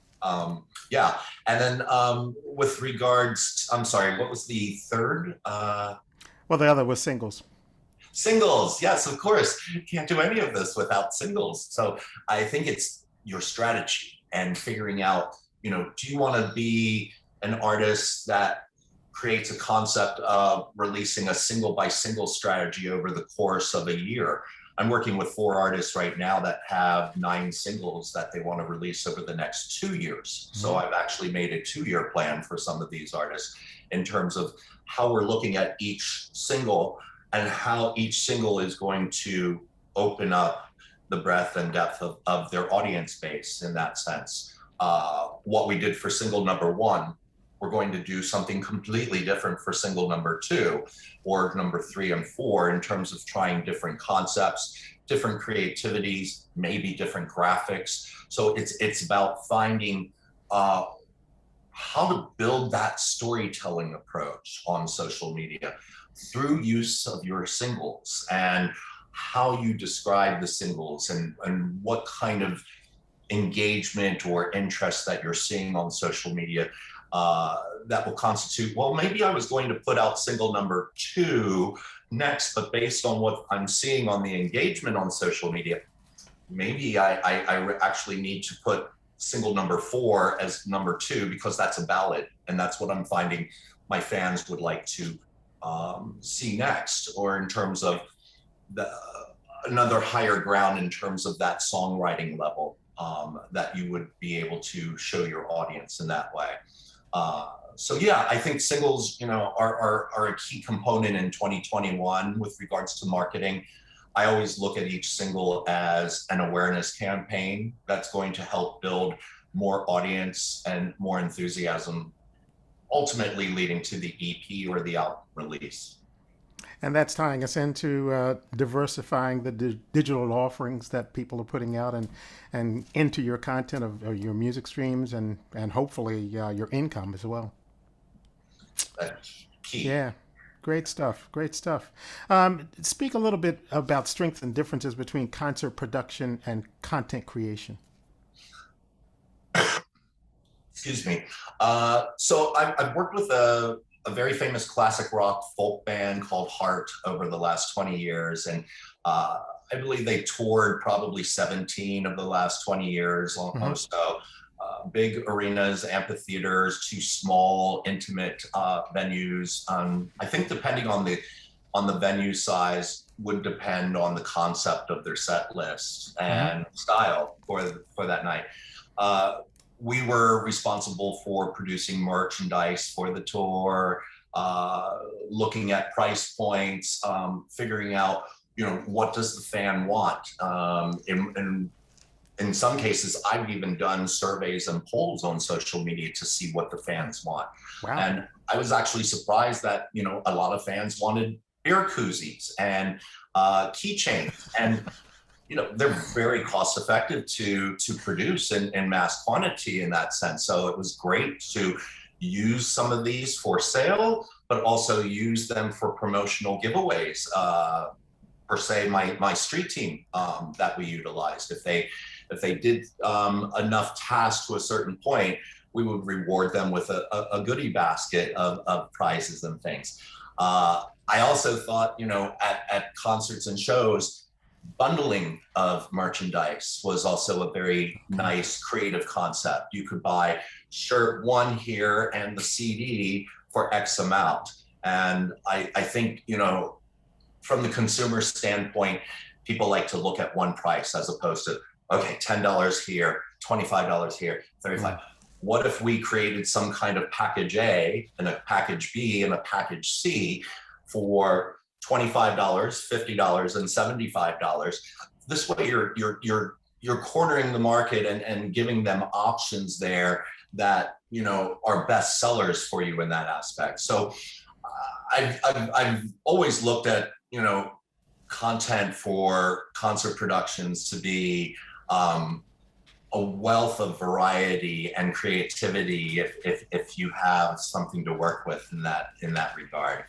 yeah. And then with regards, I'm sorry, what was the third? Well, the other was singles. Singles, yes, of course. You can't do any of this without singles. So I think it's your strategy and figuring out, do you want to be an artist that creates a concept of releasing a single by single strategy over the course of a year? I'm working with 4 artists right now that have 9 singles that they want to release over the next 2 years. So I've actually made a 2-year plan for some of these artists in terms of how we're looking at each single and how each single is going to open up the breadth and depth of their audience base in that sense. What we did for single number 1, we're going to do something completely different for single number 2 or number 3 and 4 in terms of trying different concepts, different creativities, maybe different graphics. So it's about finding how to build that storytelling approach on social media through use of your singles, and how you describe the singles and what kind of engagement or interest that you're seeing on social media that will constitute, well, maybe I was going to put out single number 2 next, but based on what I'm seeing on the engagement on social media, maybe I actually need to put single number 4 as number 2 because that's a ballad, and that's what I'm finding my fans would like to see next, or in terms of another higher ground in terms of that songwriting level that you would be able to show your audience in that way. So yeah, I think singles, are a key component in 2021 with regards to marketing. I always look at each single as an awareness campaign that's going to help build more audience and more enthusiasm, ultimately leading to the EP or the album release. And that's tying us into diversifying the digital offerings that people are putting out and into your content of your music streams and hopefully your income as well. That's key. Yeah, great stuff. Great stuff. Speak a little bit about strengths and differences between concert production and content creation. Excuse me. So I've worked with a very famous classic rock folk band called Heart over the last 20 years. And I believe they toured probably 17 of the last 20 years almost. So big arenas, amphitheaters, two small, intimate venues. I think depending on the venue size would depend on the concept of their set list and style for that night. We were responsible for producing merchandise for the tour, looking at price points, figuring out, what does the fan want? In some cases, I've even done surveys and polls on social media to see what the fans want. Wow. And I was actually surprised that, a lot of fans wanted beer koozies and keychains. And they're very cost effective to produce in mass quantity in that sense. So it was great to use some of these for sale, but also use them for promotional giveaways. Per se, my street team that we utilized, if they did enough tasks to a certain point, we would reward them with a goodie basket of prizes and things. I also thought, at concerts and shows, bundling of merchandise was also a very nice creative concept. You could buy shirt one here and the CD for X amount. And I think, from the consumer standpoint, people like to look at one price as opposed to, okay, $10 here, $25 here, $35. What if we created some kind of package A and a package B and a package C for $25, $50, and $75? This way you're cornering the market and giving them options there that, are best sellers for you in that aspect. So I've always looked at, content for concert productions to be a wealth of variety and creativity if you have something to work with in that regard.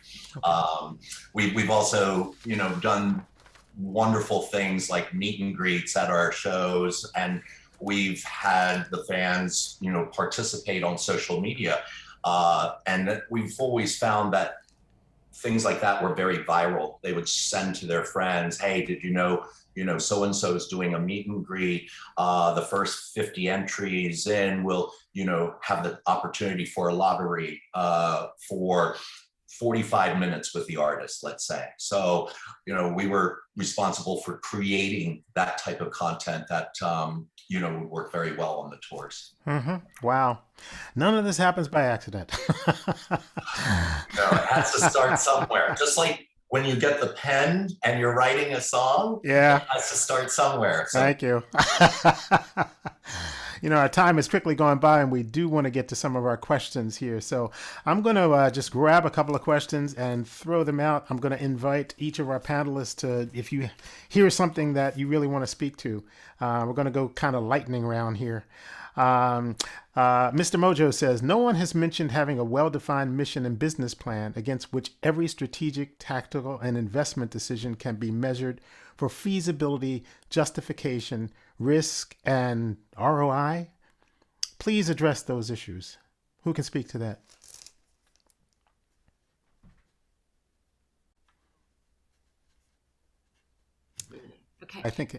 We've also, done wonderful things like meet and greets at our shows, and we've had the fans, participate on social media. And we've always found that things like that were very viral. They would send to their friends, hey, did you know, so-and-so is doing a meet and greet. The first 50 entries in will, have the opportunity for a lottery for 45 minutes with the artist, let's say. So, we were responsible for creating that type of content that, would work very well on the tours. Wow. None of this happens by accident. No, it has to start somewhere. Just like when you get the pen and you're writing a song, it has to start somewhere. So. Thank you. Our time is quickly going by, and we do want to get to some of our questions here. So I'm going to just grab a couple of questions and throw them out. I'm going to invite each of our panelists to, if you hear something that you really want to speak to, we're going to go kind of lightning round here. Mr. Mojo says, no one has mentioned having a well-defined mission and business plan against which every strategic, tactical, and investment decision can be measured for feasibility, justification, risk, and ROI. Please address those issues. Who can speak to that?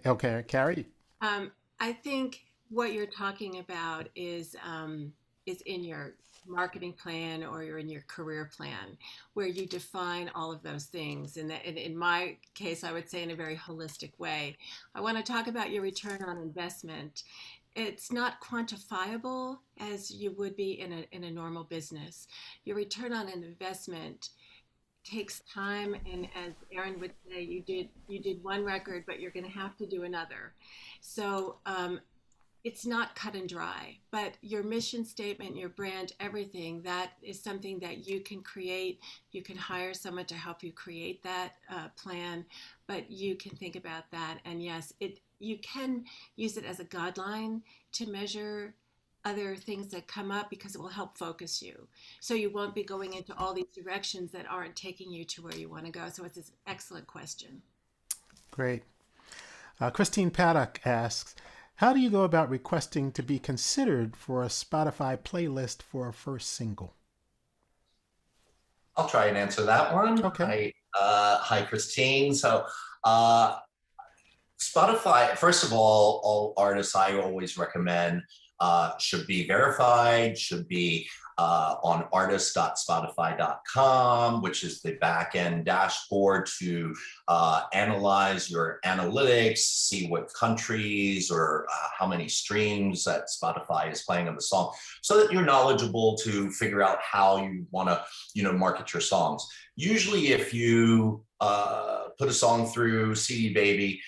Okay. Kari? I think what you're talking about is in your marketing plan or you're in your career plan, where you define all of those things. And in my case, I would say in a very holistic way. I want to talk about your return on investment. it's not quantifiable as you would be in a normal business. Your return on an investment takes time, and as Erin would say, you did one record, but you're going to have to do another. So it's not cut and dry, but your mission statement, your brand, everything, that is something that you can create. You can hire someone to help you create that plan, but you can think about that. And yes, you can use it as a guideline to measure other things that come up, because it will help focus you. So you won't be going into all these directions that aren't taking you to where you want to go. So it's an excellent question. Great. Christine Paddock asks, how do you go about requesting to be considered for a Spotify playlist for a first single? I'll try and answer that one. Okay. Hi, Christine. So Spotify, first of all artists I always recommend should be verified, should be on artist.spotify.com, which is the back-end dashboard to analyze your analytics, see what countries or how many streams that Spotify is playing of the song, so that you're knowledgeable to figure out how you want to, market your songs. Usually if you put a song through CD Baby,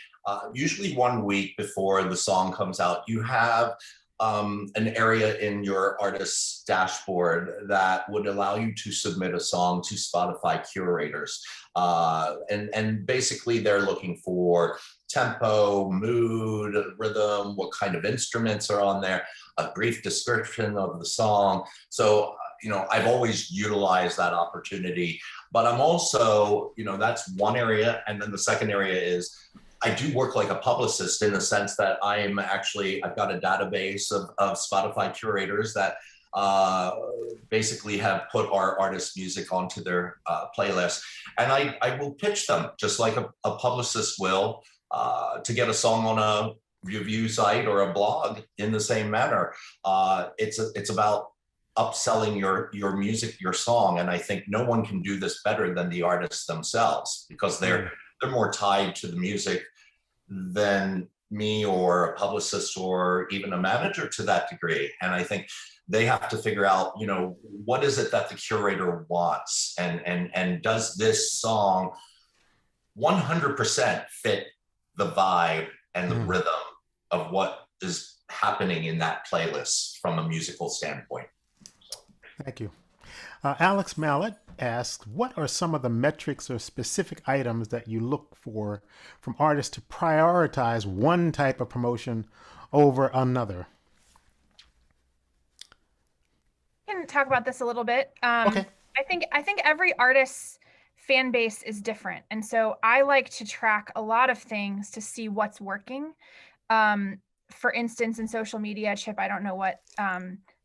usually 1 week before the song comes out, you have an area in your artist's dashboard that would allow you to submit a song to Spotify curators. And basically they're looking for tempo, mood, rhythm, what kind of instruments are on there, a brief description of the song. So, I've always utilized that opportunity, but I'm also, that's one area. And then the second area is, I do work like a publicist in the sense that I've got a database of Spotify curators that basically have put our artists' music onto their playlist. And I will pitch them just like a publicist will to get a song on a review site or a blog in the same manner. It's about upselling your music, your song. And I think no one can do this better than the artists themselves, because they're more tied to the music than me or a publicist or even a manager to that degree. And I think they have to figure out, what is it that the curator wants, and does this song 100% fit the vibe and the rhythm of what is happening in that playlist from a musical standpoint. Thank you. Alex Mallet asks, what are some of the metrics or specific items that you look for from artists to prioritize one type of promotion over another? I can talk about this a little bit. Okay. I think every artist's fan base is different. And so I like to track a lot of things to see what's working. For instance, in social media, Chip, I don't know what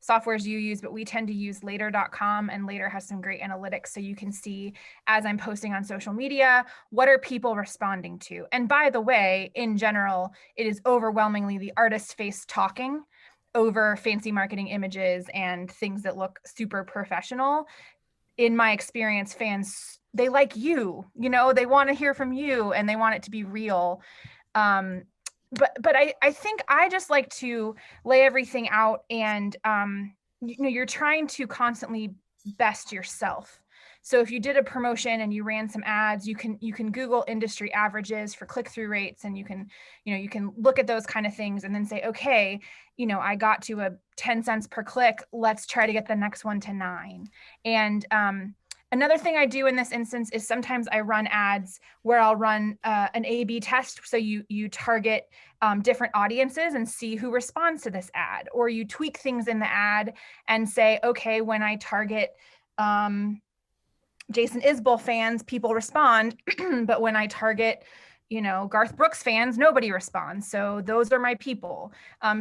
softwares you use, but we tend to use later.com, and Later has some great analytics. So you can see, as I'm posting on social media, what are people responding to? And by the way, in general, it is overwhelmingly the artist's face talking over fancy marketing images and things that look super professional. In my experience, fans, they like you, they want to hear from you and they want it to be real. But I think I just like to lay everything out, and you're trying to constantly best yourself. So if you did a promotion and you ran some ads, you can Google industry averages for click-through rates, and you can look at those kind of things and then say, okay, I got to a 10 cents per click. Let's try to get the next one to 9. And another thing I do in this instance is sometimes I run ads where I'll run an A/B test. So you target different audiences and see who responds to this ad, or you tweak things in the ad and say, okay, when I target Jason Isbell fans, people respond, but when I target Garth Brooks fans, nobody responds. So those are my people.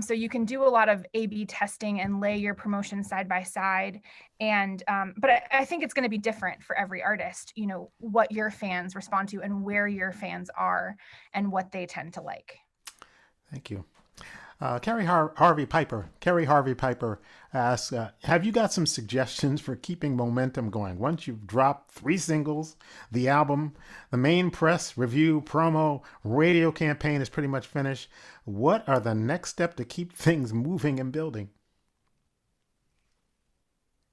So you can do a lot of A/B testing and lay your promotion side by side. And but I think it's going to be different for every artist, what your fans respond to and where your fans are and what they tend to like. Thank you. Kari Harvey Piper asks, have you got some suggestions for keeping momentum going? Once you've dropped 3 singles, the album, the main press, review, promo, radio campaign is pretty much finished. What are the next step to keep things moving and building?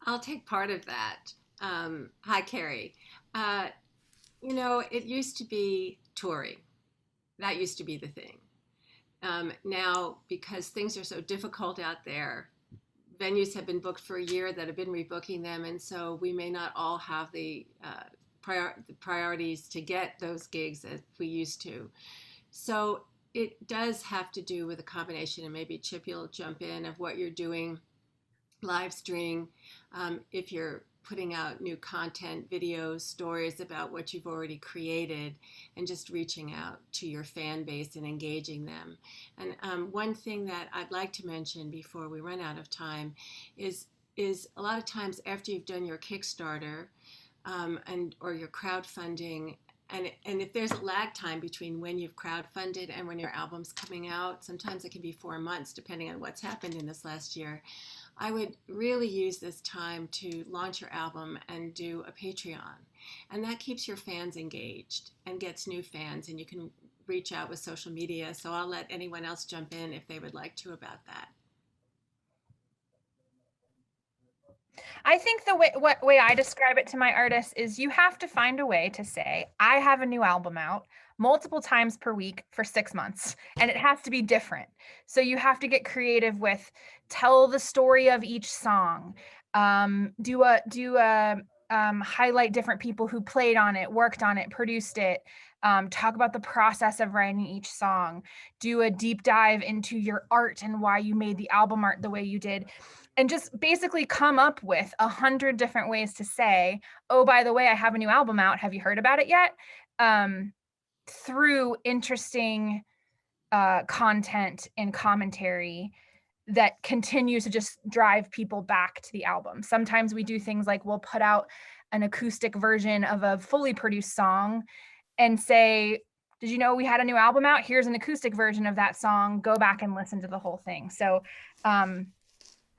I'll take part of that. Hi, Kari. It used to be touring. That used to be the thing. Now, because things are so difficult out there, venues have been booked for a year that have been rebooking them. And so we may not all have the priorities to get those gigs as we used to. So it does have to do with a combination, and maybe Chip, you'll jump in, of what you're doing, live streaming, if you're putting out new content, videos, stories about what you've already created, and just reaching out to your fan base and engaging them. And one thing that I'd like to mention before we run out of time is a lot of times after you've done your Kickstarter or your crowdfunding, and if there's a lag time between when you've crowdfunded and when your album's coming out, sometimes it can be 4 months depending on what's happened in this last year. I would really use this time to launch your album and do a Patreon. And that keeps your fans engaged and gets new fans, and you can reach out with social media. So I'll let anyone else jump in if they would like to about that. I think the way I describe it to my artists is you have to find a way to say, I have a new album out multiple times per week for 6 months, and it has to be different. So you have to get creative with tell the story of each song, highlight different people who played on it, worked on it, produced it, talk about the process of writing each song, do a deep dive into your art and why you made the album art the way you did. And just basically come up with 100 different ways to say, oh, by the way, I have a new album out. Have you heard about it yet? Through interesting content and commentary that continues to just drive people back to the album. Sometimes we do things like we'll put out an acoustic version of a fully produced song and say, did you know we had a new album out? Here's an acoustic version of that song. Go back and listen to the whole thing. So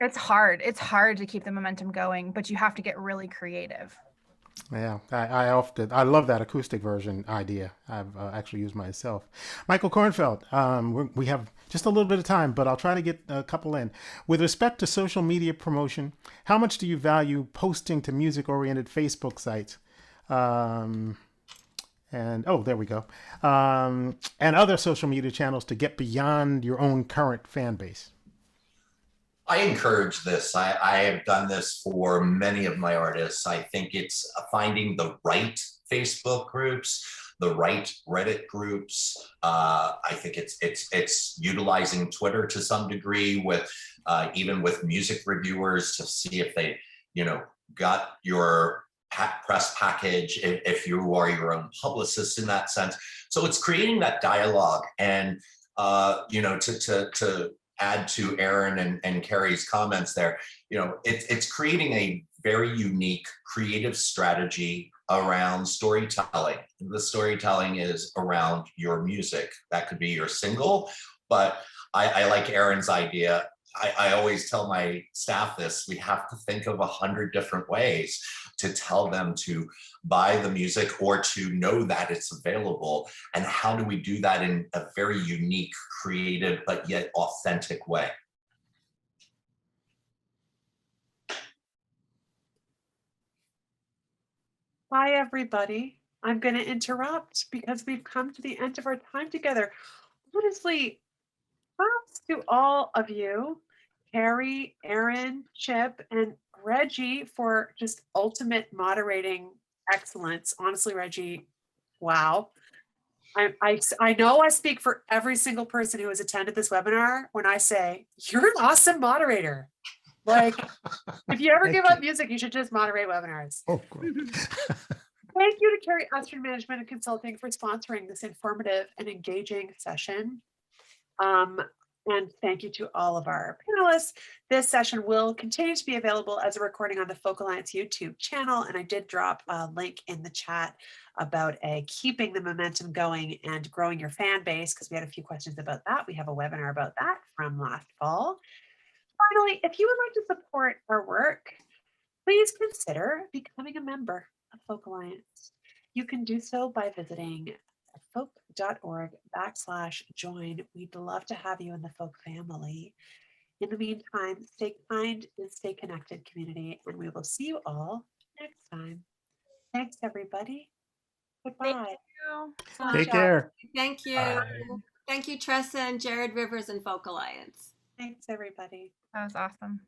it's hard. It's hard to keep the momentum going, but you have to get really creative. Yeah, I love that acoustic version idea. I've actually used myself. Michael Kornfeld, we have just a little bit of time, but I'll try to get a couple in. With respect to social media promotion, how much do you value posting to music-oriented Facebook sites? And there we go. And other social media channels to get beyond your own current fan base? I encourage this. I have done this for many of my artists. I think it's finding the right Facebook groups, the right Reddit groups. I think it's utilizing Twitter to some degree with even with music reviewers to see if they, got your press package, if you are your own publicist in that sense. So it's creating that dialogue and, to add to Erin and Kari's comments there, it's creating a very unique creative strategy around storytelling. The storytelling is around your music. That could be your single, but I like Erin's idea. I always tell my staff this, we have to think of 100 different ways to tell them to buy the music or to know that it's available. And how do we do that in a very unique, creative, but yet authentic way? Hi, everybody. I'm going to interrupt because we've come to the end of our time together. Honestly, props to all of you, Kari, Erin, Chip, and Reggie, for just ultimate moderating excellence. Honestly, Reggie, wow. I know I speak for every single person who has attended this webinar when I say, you're an awesome moderator. Like, if you ever give up music, you should just moderate webinars. Oh, great. Thank you to Kari, Estrin Management and Consulting for sponsoring this informative and engaging session. And thank you to all of our panelists. This session will continue to be available as a recording on the Folk Alliance YouTube channel. And I did drop a link in the chat about keeping the momentum going and growing your fan base, because we had a few questions about that. We have a webinar about that from last fall. Finally, if you would like to support our work, please consider becoming a member of Folk Alliance. You can do so by visiting folk.org/join. We'd love to have you in the Folk family. In the meantime, stay kind and stay connected, community, and we will see you all next time. Thanks, everybody. Goodbye. Take care. Thank you. Bye. Thank you, Tressa and Jared Rivers and Folk Alliance. Thanks, everybody. That was awesome.